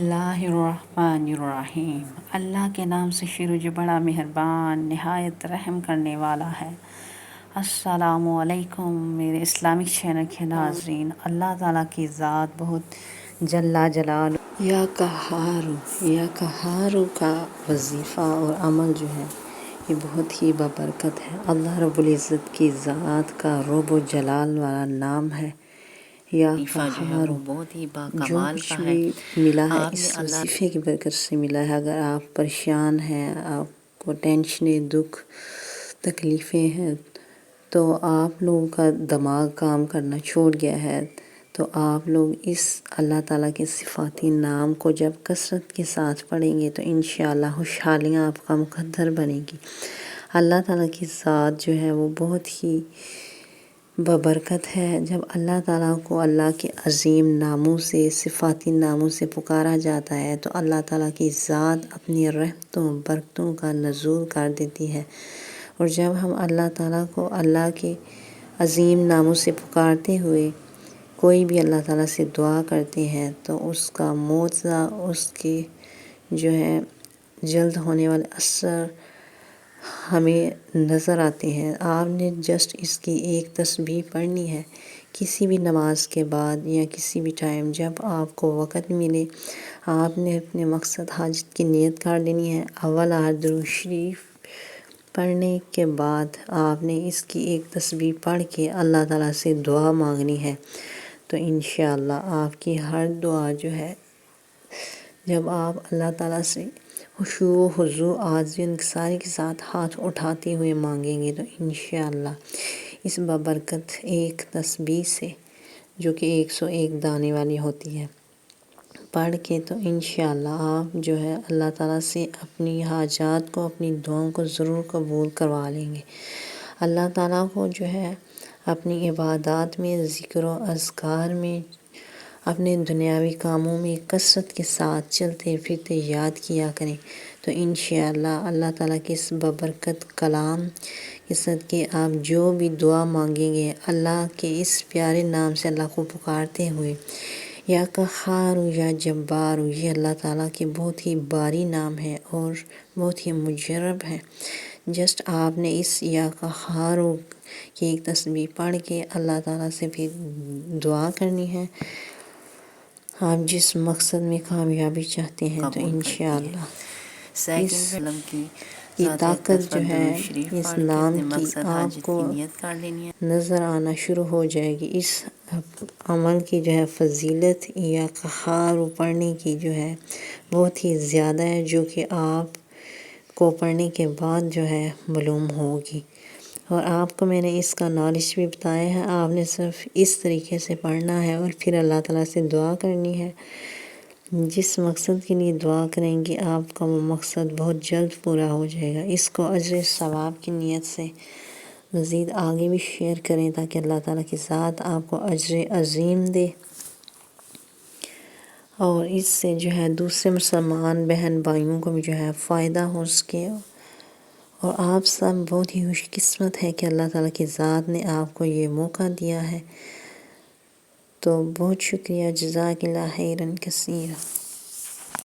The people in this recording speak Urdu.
اللہ الرحمن الرحیم۔ اللہ کے نام سے شروع جو بڑا مہربان نہایت رحم کرنے والا ہے۔ السلام علیکم میرے اسلامک چینل کے ناظرین۔ اللہ تعالیٰ کی ذات بہت جلا جلالہ یا قہار کا وظیفہ اور عمل جو ہے یہ بہت ہی بابرکت ہے۔ اللہ رب العزت کی ذات کا رب و جلال والا نام ہے یا قہار۔ بہت ہی جو باکمال کچھ کا ہے۔ بھی ملا ہے آپ اس نے اللہ وظیفے کی برکت سے ملا ہے۔ اگر آپ پریشان ہیں، آپ کو ٹینشنیں، دکھ، تکلیفیں ہیں، تو آپ لوگوں کا دماغ کام کرنا چھوڑ گیا ہے، تو آپ لوگ اس اللہ تعالیٰ کے صفاتی نام کو جب کثرت کے ساتھ پڑھیں گے تو انشاءاللہ خوشحالیاں آپ کا مقدر بنے گی۔ اللہ تعالیٰ کی ذات جو ہے وہ بہت ہی بابرکت ہے۔ جب اللہ تعالیٰ کو اللہ کے عظیم ناموں سے، صفاتی ناموں سے پکارا جاتا ہے تو اللہ تعالیٰ کی ذات اپنی رحمتوں برکتوں کا نزول کر دیتی ہے۔ اور جب ہم اللہ تعالیٰ کو اللہ کے عظیم ناموں سے پکارتے ہوئے کوئی بھی اللہ تعالیٰ سے دعا کرتے ہیں تو اس کا معجزہ، اس کے جو ہے جلد ہونے والے اثر ہمیں نظر آتے ہیں۔ آپ نے جسٹ اس کی ایک تسبیح پڑھنی ہے کسی بھی نماز کے بعد یا کسی بھی ٹائم جب آپ کو وقت ملے، آپ نے اپنے مقصد حاجت کی نیت کر لینی ہے۔ اول درود شریف پڑھنے کے بعد آپ نے اس کی ایک تسبیح پڑھ کے اللہ تعالیٰ سے دعا مانگنی ہے، تو انشاءاللہ آپ کی ہر دعا جو ہے جب آپ اللہ تعالیٰ سے خشوع و خضوع عاجزی انکساری کے ساتھ ہاتھ اٹھاتے ہوئے مانگیں گے تو انشاءاللہ اس بابرکت ایک تسبیح سے جو کہ 101 دانے والی ہوتی ہے پڑھ کے تو انشاءاللہ آپ جو ہے اللہ تعالیٰ سے اپنی حاجات کو، اپنی دعاؤں کو ضرور قبول کروا لیں گے۔ اللہ تعالیٰ کو جو ہے اپنی عبادات میں، ذکر و اذکار میں، اپنے دنیاوی کاموں میں کثرت کے ساتھ چلتے پھرتے یاد کیا کریں تو انشاءاللہ اللہ تعالیٰ کے اس بابرکت کلام کے صدقے آپ جو بھی دعا مانگیں گے اللہ کے اس پیارے نام سے اللہ کو پکارتے ہوئے یا قہار یا جبار، یہ اللہ تعالیٰ کے بہت ہی باری نام ہے اور بہت ہی مجرب ہے۔ جسٹ آپ نے اس یا قہار کی ایک تسبیح پڑھ کے اللہ تعالیٰ سے پھر دعا کرنی ہے۔ آپ جس مقصد میں کامیابی چاہتے ہیں تو انشاءاللہ اس طاقت جو ہے اس نام کی آپ کو نظر آنا شروع ہو جائے گی۔ اس عمل کی جو ہے فضیلت یا قہار پڑھنے کی جو ہے بہت ہی زیادہ ہے، جو کہ آپ کو پڑھنے کے بعد جو ہے معلوم ہوگی۔ اور آپ کو میں نے اس کا نالج بھی بتایا ہے، آپ نے صرف اس طریقے سے پڑھنا ہے اور پھر اللہ تعالیٰ سے دعا کرنی ہے۔ جس مقصد کے لیے دعا کریں گے آپ کا وہ مقصد بہت جلد پورا ہو جائے گا۔ اس کو اجر ثواب کی نیت سے مزید آگے بھی شیئر کریں تاکہ اللہ تعالیٰ کی ذات آپ کو اجر عظیم دے اور اس سے جو ہے دوسرے مسلمان بہن بھائیوں کو بھی جو ہے فائدہ ہو سکے۔ اور آپ سب بہت ہی خوش قسمت ہے کہ اللہ تعالیٰ کی ذات نے آپ کو یہ موقع دیا ہے، تو بہت شکریہ۔ جزاک اللہ خیرا کثیرا۔